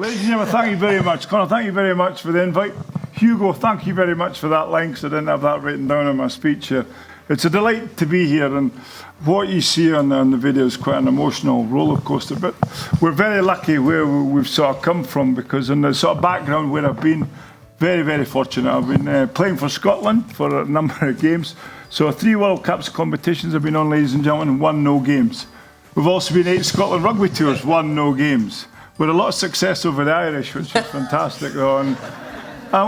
ladies and gentlemen, thank you very much. Conor, thank you very much for the invite. Hugo, thank you very much for that line, because I didn't have that written down in my speech here. It's a delight to be here, and what you see on the video is quite an emotional roller coaster, but we're very lucky where we've sort of come from, because in the sort of background where I've been, very, very fortunate. I've been playing for Scotland for a number of games. So 3 World Cups competitions I've been on, ladies and gentlemen, 1 no games. We've also been 8 Scotland Rugby tours, 1 no games. With a lot of success over the Irish, which is fantastic. And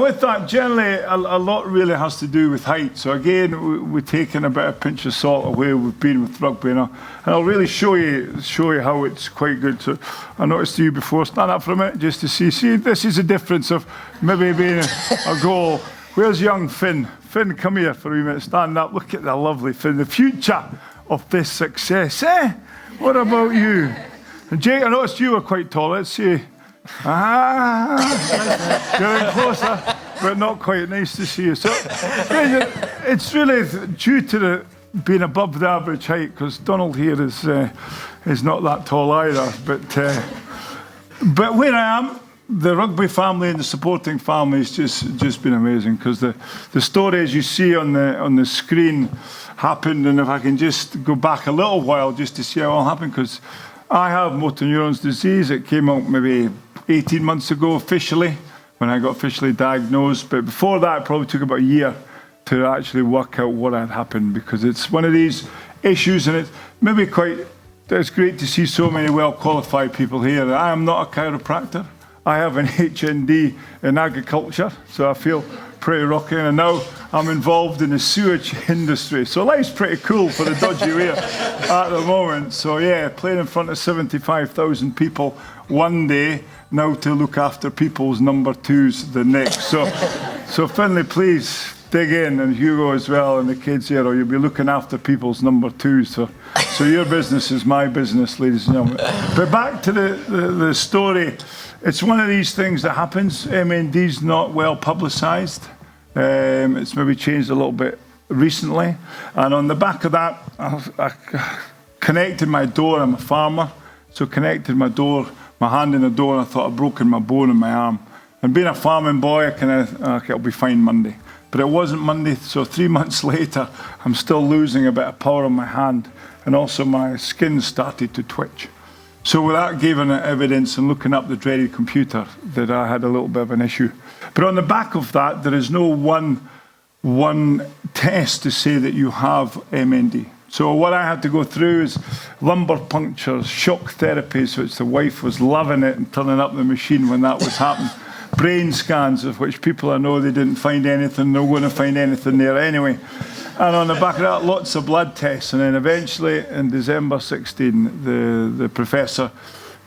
with that, generally, a lot really has to do with height. So again, we're taking a bit of pinch of salt of where we've been with rugby. And I'll really show you how it's quite good. So I noticed you before, stand up for a minute just to see, this is a difference of maybe being a goal. Where's young Finn? Finn, come here for a wee minute, stand up. Look at the lovely Finn, the future of this success. What about you? And Jake, I noticed you were quite tall. Let's see. Getting closer, but not quite. Nice to see you. So it's really due to being above the average height, because Donald here is not that tall either. But where I am, the rugby family and the supporting family has just been amazing, because the stories you see on the screen happened, and if I can just go back a little while just to see how it all happened, because I have motor neurone disease. It came out maybe 18 months ago officially, when I got officially diagnosed. But before that, it probably took about a year to actually work out what had happened, because it's one of these issues, and it's maybe it's great to see so many well-qualified people here. I am not a chiropractor. I have an HND in agriculture, so I feel pretty rocking, and now I'm involved in the sewage industry. So life's pretty cool for the Doddie Weir at the moment. So yeah, playing in front of 75,000 people one day, now to look after people's number 2s the next. So Finlay, please dig in, and Hugo as well, and the kids here, or you'll be looking after people's number 2s. So your business is my business, ladies and gentlemen. But back to the story. It's one of these things that happens. MND's not well publicised. It's maybe changed a little bit recently. And on the back of that, I connected my door. I'm a farmer. So connected my hand in the door, and I thought I'd broken my bone in my arm. And being a farming boy, okay, I'll be fine Monday. But it wasn't Monday, so 3 months later, I'm still losing a bit of power in my hand. And also my skin started to twitch. So with that given evidence and looking up the dreaded computer, that I had a little bit of an issue. But on the back of that, there is no one test to say that you have MND. So what I had to go through is lumbar punctures, shock therapies, which the wife was loving it and turning up the machine when that was happening. Brain scans, of which people I know they didn't find anything, they're going to find anything there anyway. And on the back of that, lots of blood tests. And then eventually, in December 16, the professor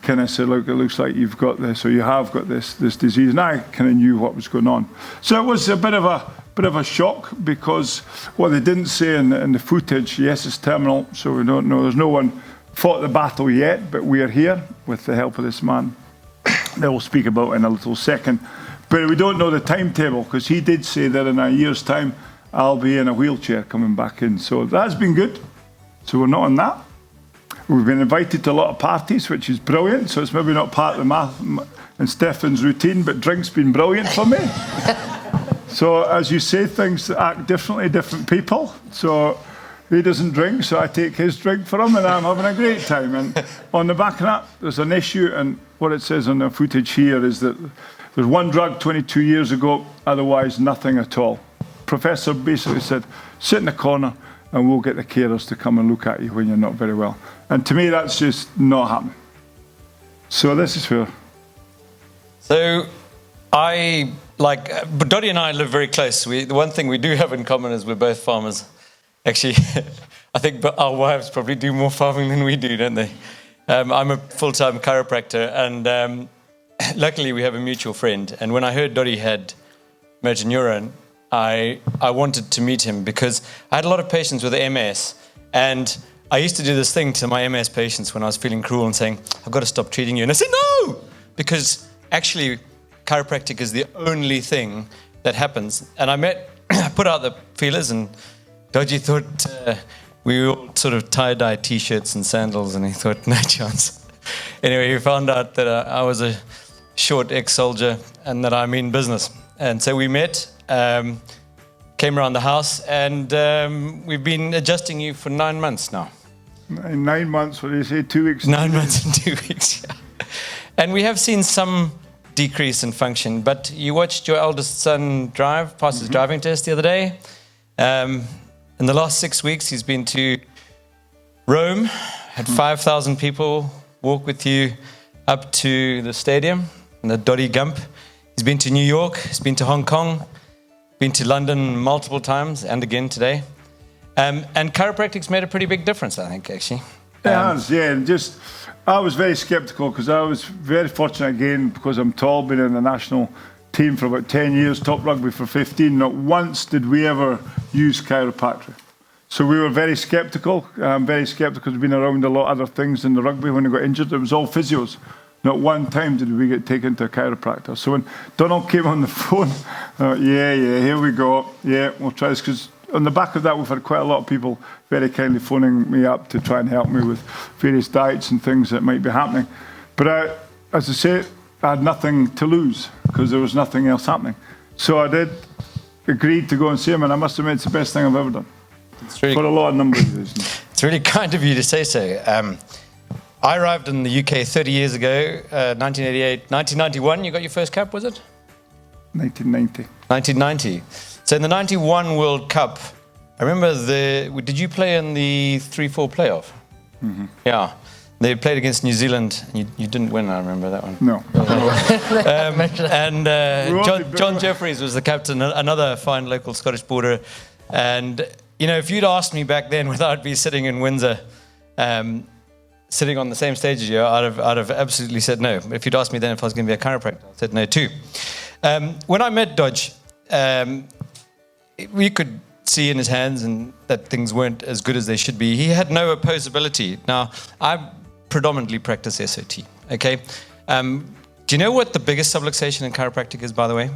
kind of said, look, it looks like you've got this, or you have got this disease. And I kind of knew what was going on. So it was a bit of a shock, because what they didn't say in the footage, yes, it's terminal, so we don't know. There's no one fought the battle yet, but we are here with the help of this man that we'll speak about in a little second. But we don't know the timetable, because he did say that in a year's time, I'll be in a wheelchair coming back in. So that's been good. So we're not on that. We've been invited to a lot of parties, which is brilliant. So it's maybe not part of the math and Stefan's routine, but drink's been brilliant for me. So as you say, things act differently, different people. So he doesn't drink, so I take his drink for him, and I'm having a great time. And on the back of that, there's an issue, and what it says on the footage here is that there's one drug 22 years ago, otherwise nothing at all. Professor basically said, sit in the corner and we'll get the carers to come and look at you when you're not very well. And to me, that's just not happening. So this is where. So but Doddie and I live very close. The one thing we do have in common is we're both farmers. Actually, I think our wives probably do more farming than we do, don't they? I'm a full-time chiropractor, and luckily we have a mutual friend. And when I heard Doddie had motor neurone, I wanted to meet him, because I had a lot of patients with MS, and I used to do this thing to my MS patients when I was feeling cruel and saying, I've got to stop treating you. And I said, no, because actually chiropractic is the only thing that happens. And I put out the feelers, and Doddie thought we all sort of tie-dye T-shirts and sandals, and he thought, no chance. Anyway, he found out that I was a short ex-soldier and that I'm in business. And so we met, came around the house, and we've been adjusting you for 9 months now. In 9 months, what do you say, 2 weeks? 9 months and 2 weeks, yeah. And we have seen some decrease in function, but you watched your eldest son drive, pass his driving test the other day. In the last 6 weeks, he's been to Rome, had 5,000 people walk with you up to the stadium, the Doddie Weir. He's been to New York, he's been to Hong Kong, been to London multiple times, and again today. And chiropractic's made a pretty big difference, I think, actually. It has, yeah. And just, I was very sceptical because I was very fortunate again because I'm tall, been in the national team for about 10 years, top rugby for 15. Not once did we ever use chiropractic. So we were very sceptical. We've been around a lot of other things in the rugby. When we got injured, it was all physios. Not one time did we get taken to a chiropractor. So when Donald came on the phone, I thought, yeah, here we go. Yeah, we'll try this. Because on the back of that, we've had quite a lot of people very kindly phoning me up to try and help me with various diets and things that might be happening. But as I say, I had nothing to lose because there was nothing else happening. So I did agree to go and see him, and I must admit it's the best thing I've ever done. Really, for a lot of number of reasons. It's really kind of you to say so. I arrived in the UK 30 years ago, 1988, 1991. You got your first cap, was it? 1990. 1990. So in the 91 World Cup, I remember did you play in the 3-4 playoff? Mm-hmm. Yeah. They played against New Zealand. You didn't win, I remember that one. No. John Jeffries was the captain, another fine local Scottish border. And, you know, if you'd asked me back then whether I'd be sitting in Windsor, sitting on the same stage as you, I'd have absolutely said no. If you'd asked me then if I was going to be a chiropractor, I said no too. When I met Dodge, we could see in his hands and that things weren't as good as they should be. He had no opposability. Now, I predominantly practice SOT, okay? Do you know what the biggest subluxation in chiropractic is, by the way?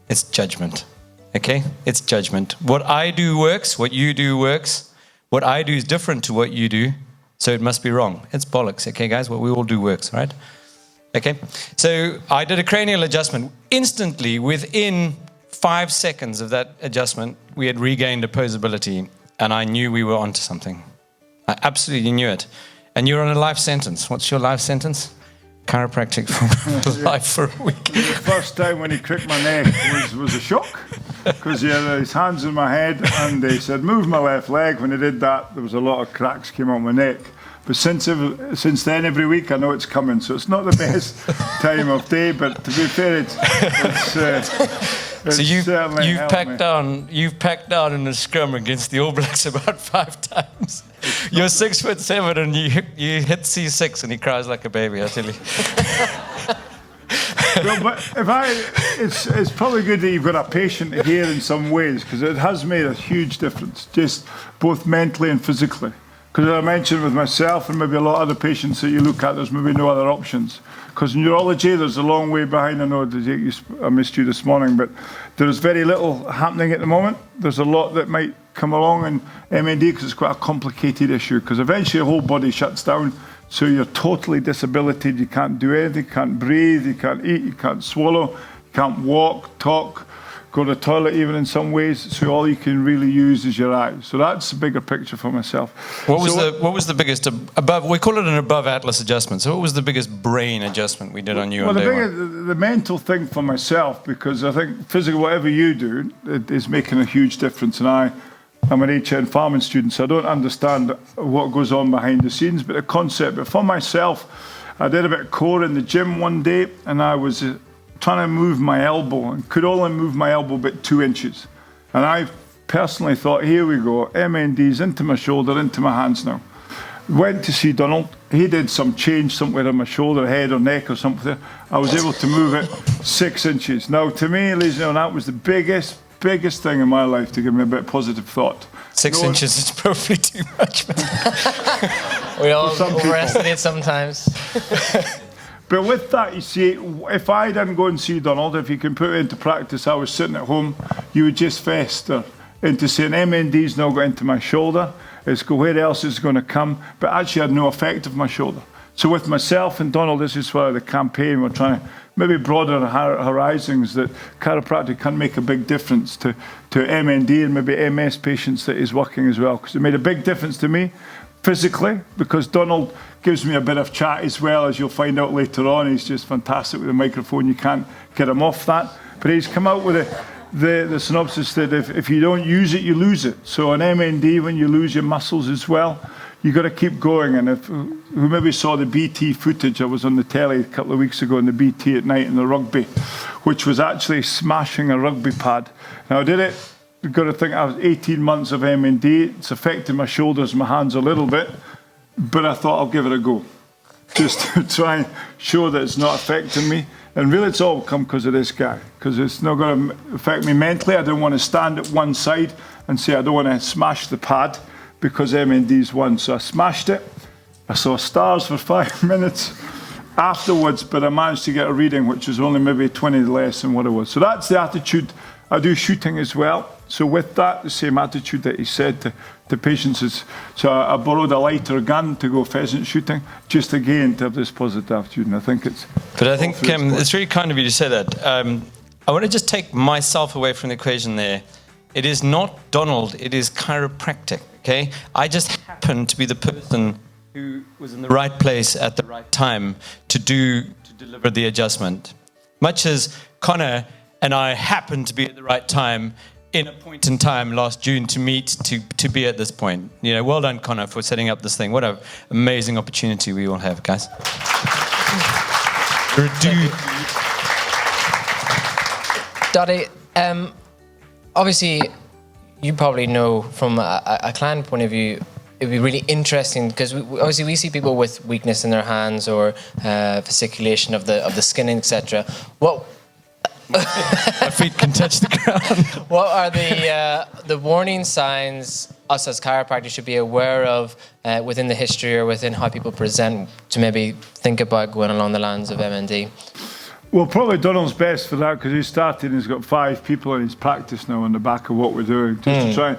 It's judgment, okay? It's judgment. What I do works, what you do works. What I do is different to what you do, so it must be wrong. It's bollocks, okay, guys? What we all do works, right? Okay? So I did a cranial adjustment. Instantly, within 5 seconds of that adjustment, we had regained opposability, and I knew we were onto something. I absolutely knew it. And you're on a life sentence. What's your life sentence? Chiropractic for life for a week. The first time when he cricked my neck was a shock, because he had his hands in my head, and they said, move my left leg. When he did that, there was a lot of cracks came on my neck. But since then, every week, I know it's coming. So it's not the best time of day, but to be fair, so you've packed down in a scrum against the All Blacks about 5 times. You're 6'7" and you hit C6 and he cries like a baby, I tell you. Well, but it's probably good that you've got a patient here in some ways, because it has made a huge difference, just both mentally and physically. Because I mentioned with myself and maybe a lot of other patients that you look at, there's maybe no other options. Because in neurology, there's a long way behind. I know I missed you this morning, but there's very little happening at the moment. There's a lot that might come along in MND because it's quite a complicated issue. Because eventually your whole body shuts down, so you're totally disabilitated. You can't do anything, you can't breathe, you can't eat, you can't swallow, you can't walk, talk, go to the toilet even in some ways. So all you can really use is your eyes. So that's the bigger picture for myself. What was the biggest above? We call it an above atlas adjustment. So what was the biggest brain adjustment we did on you? Well, the mental thing for myself, because I think physically whatever you do, it is making a huge difference. And I'm an HN farming student, so I don't understand what goes on behind the scenes, but the concept. But for myself, I did a bit of core in the gym one day, and I was trying to move my elbow and could only move my elbow about 2 inches. And I personally thought, here we go, MND's into my shoulder, into my hands now. Went to see Donald. He did some change somewhere on my shoulder, head or neck or something. I was able to move it 6 inches. Now, to me, ladies and gentlemen, that was the biggest thing in my life to give me a bit of positive thought. 6 inches is probably too much. We all overestimate sometimes. But with that, you see, if I didn't go and see Donald, if you can put it into practice, I was sitting at home, you would just fester into saying, MND's now got into my shoulder, where else is going to come, but actually had no effect of my shoulder. So with myself and Donald, this is why the campaign, we're trying to maybe broaden our horizons, that chiropractic can make a big difference to MND and maybe MS patients that he's working as well. Because it made a big difference to me physically, because Donald gives me a bit of chat as well, as you'll find out later on. He's just fantastic with the microphone. You can't get him off that. But he's come out with the synopsis that if you don't use it, you lose it. So on MND, when you lose your muscles as well, you've got to keep going. And if who maybe saw the BT footage, I was on the telly a couple of weeks ago in the BT at night in the Rugby, which was actually smashing a rugby pad. Now I did it, you've got to think I was 18 months of MND. It's affected my shoulders, my hands a little bit, but I thought I'll give it a go, just to try and show that it's not affecting me. And really it's all come because of this guy, because it's not going to affect me mentally. I don't want to stand at one side and say I don't want to smash the pad because MND's won. So I smashed it. I saw stars for 5 minutes afterwards, but I managed to get a reading, which was only maybe 20 less than what it was. So that's the attitude. I do shooting as well. So with that, the same attitude that he said to patients is, so I borrowed a lighter gun to go pheasant shooting, just again to have this positive attitude. And I think it's... But I think it's really kind of you to say that. I want to just take myself away from the equation there. It is not Donald, it is chiropractic, okay? I just happen to be the person who was in the right place at the right time to deliver the adjustment. Much as Connor and I happened to be at the right time in a point in time last June to meet, to be at this point. You know, well done, Connor, for setting up this thing. What an amazing opportunity we all have, guys. Doddie, obviously, you probably know from a client point of view, it'd be really interesting because obviously we see people with weakness in their hands or fasciculation of the skin, etc. My feet can touch the ground. What are the warning signs us as chiropractors should be aware of within the history or within how people present to maybe think about going along the lines of MND? Well, probably Donald's best for that because he started and he's got 5 people in his practice now on the back of what we're doing. Just to try,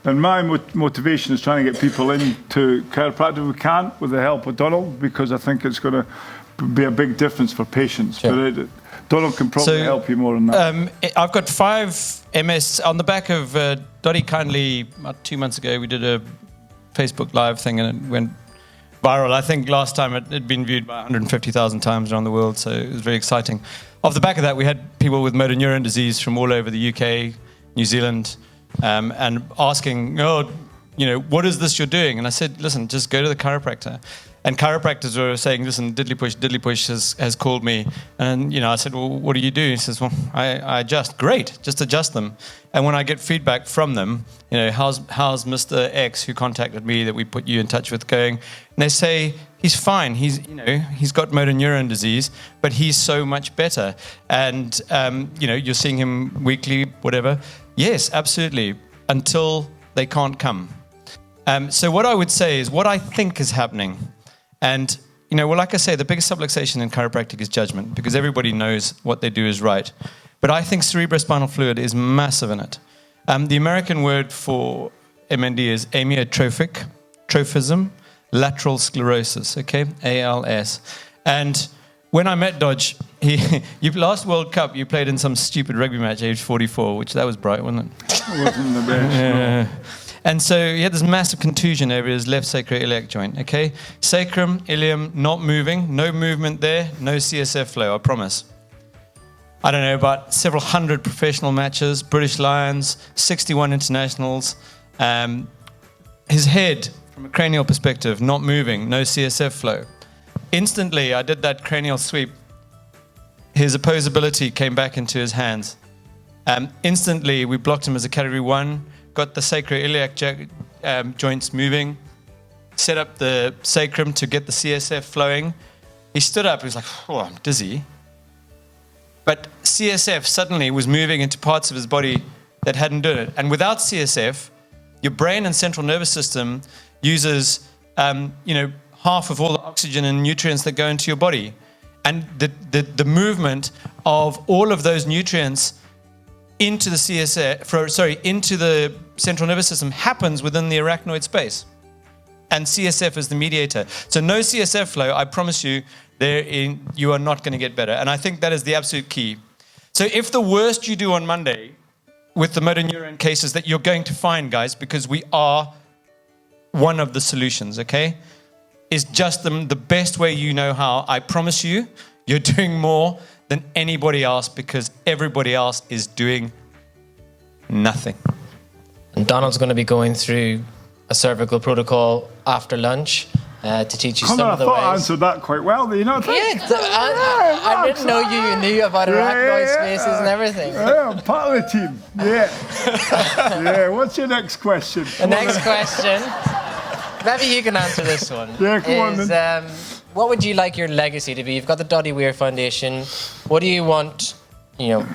and my motivation is trying to get people into chiropractic if we can with the help of Donald, because I think it's going to be a big difference for patients. Sure. But Donald can probably help you more on that. I've got 5 MS on the back of Doddie. Kindly, about 2 months ago, we did a Facebook Live thing and it went viral. I think last time it had been viewed by 150,000 times around the world, so it was very exciting. Off the back of that, we had people with motor neurone disease from all over the UK, New Zealand, and asking, what is this you're doing? And I said, listen, just go to the chiropractor. And chiropractors were saying, listen, Diddley Push has called me. And, I said, well, what do you do? He says, well, I adjust. Great, just adjust them. And when I get feedback from them, how's Mr. X who contacted me that we put you in touch with going? And they say, he's fine. He's got motor neurone disease, but he's so much better. And, you're seeing him weekly, whatever. Yes, absolutely, until they can't come. So what I would say is what I think is happening. And, like I say, the biggest subluxation in chiropractic is judgment, because everybody knows what they do is right. But I think cerebrospinal fluid is massive in it. The American word for MND is amyotrophic, trophism, lateral sclerosis, okay, ALS. And when I met Dodge, last World Cup, you played in some stupid rugby match, age 44, which that was bright, wasn't it? It wasn't the best. Yeah. And so he had this massive contusion over his left sacroiliac joint, okay? Sacrum, ilium, not moving, no movement there, no CSF flow, I promise. I don't know, about several hundred professional matches, British Lions, 61 internationals. His head, from a cranial perspective, not moving, no CSF flow. Instantly, I did that cranial sweep. His opposability came back into his hands. Instantly, we blocked him as a category 1, got the sacroiliac joints moving, set up the sacrum to get the CSF flowing. He stood up, he was like, oh, I'm dizzy. But CSF suddenly was moving into parts of his body that hadn't done it. And without CSF, your brain and central nervous system uses, half of all the oxygen and nutrients that go into your body. And the movement of all of those nutrients into the into the central nervous system happens within the arachnoid space. and CSF is the mediator. So no CSF flow, I promise you, you are not going to get better. And I think that is the absolute key. So if the worst you do on Monday with the motor neurone cases that you're going to find, guys, because we are one of the solutions, okay, is just the best way you know how. I promise you, you're doing more than anybody else because everybody else is doing nothing. And Donald's going to be going through a cervical protocol after lunch to teach you some of the ways. I thought I answered that quite well. Do you not think? Yeah, I didn't know you knew about arachnoid spaces and everything. Yeah, I'm part of the team. Yeah. Yeah. What's your next question? The next question, maybe you can answer this one. Yeah, come on then. What would you like your legacy to be? You've got the Doddie Weir Foundation. What do you want, to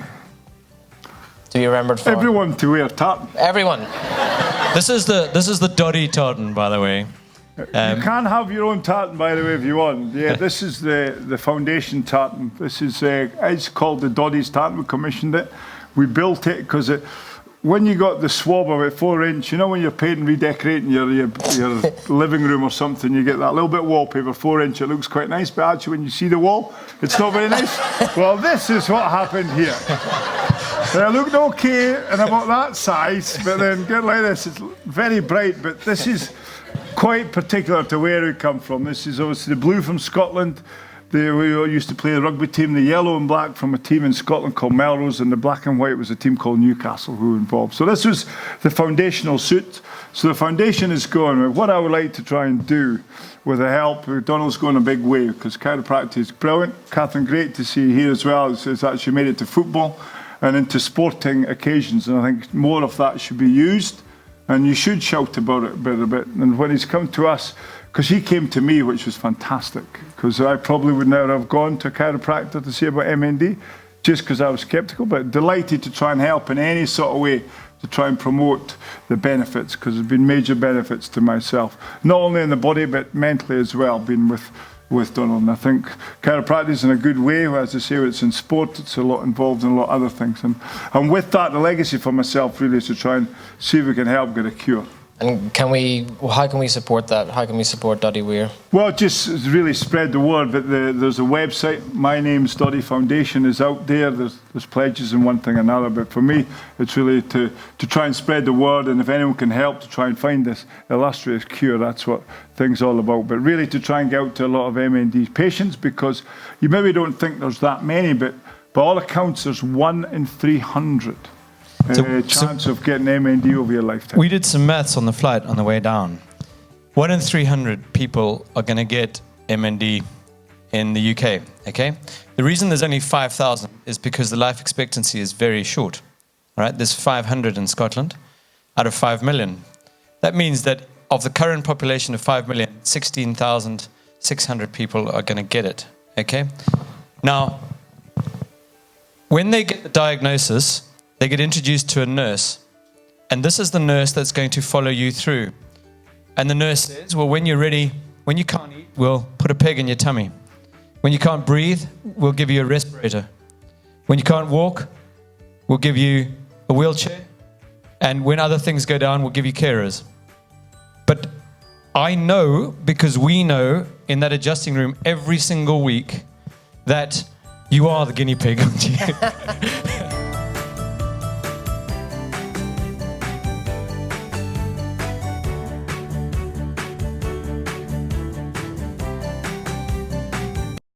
be remembered for? Everyone to wear tartan. Everyone. This is the Doddie tartan, by the way. You can have your own tartan, by the way, if you want. Yeah, this is the foundation tartan. This is it's called the Doddie's tartan. We commissioned it. We built it because when you got the swab of it 4 inch, when you're painting, redecorating your living room or something, you get that little bit of wallpaper 4 inch. It looks quite nice, but actually when you see the wall, it's not very nice. Well, this is what happened here. It looked okay and about that size, but then get like this. It's very bright, but this is quite particular to where we come from. This is obviously the blue from Scotland. We used to play a rugby team, the yellow and black from a team in Scotland called Melrose, and the black and white was a team called Newcastle who were involved. So this was the foundational suit. So the foundation is going. What I would like to try and do with the help, Donald's going a big way because chiropractic is brilliant. Catherine, great to see you here as well. It's actually made it to football and into sporting occasions, and I think more of that should be used. And you should shout about it a bit. And when he's come to us, because he came to me, which was fantastic, because I probably would never have gone to a chiropractor to see about MND, just because I was sceptical, but delighted to try and help in any sort of way to try and promote the benefits, because there's been major benefits to myself, not only in the body, but mentally as well, being with Donald. And I think chiropractic is in a good way. As I say, it's in sport, it's a lot involved in a lot of other things. And with that, the legacy for myself really is to try and see if we can help get a cure. And how can we support that? How can we support Doddie Weir? Well, just really spread the word. But there's a website, My Name's Doddie Foundation, is out there. There's pledges and one thing and another. But for me, it's really to try and spread the word. And if anyone can help to try and find this illustrious cure, that's what things all about. But really to try and get out to a lot of MND patients, because you maybe don't think there's that many, but by all accounts, there's 1 in 300. Chance of getting MND over your lifetime. We did some maths on the flight on the way down. 1 in 300 people are going to get MND in the UK, okay? The reason there's only 5,000 is because the life expectancy is very short, all right? There's 500 in Scotland out of 5 million. That means that of the current population of 5 million, 16,600 people are going to get it, okay? Now, when they get the diagnosis, they get introduced to a nurse, and this is the nurse that's going to follow you through. And the nurse says, well, when you're ready, when you can't eat, we'll put a peg in your tummy. When you can't breathe, we'll give you a respirator. When you can't walk, we'll give you a wheelchair. And when other things go down, we'll give you carers. But I know, because we know in that adjusting room every single week, that you are the guinea pig, aren't you?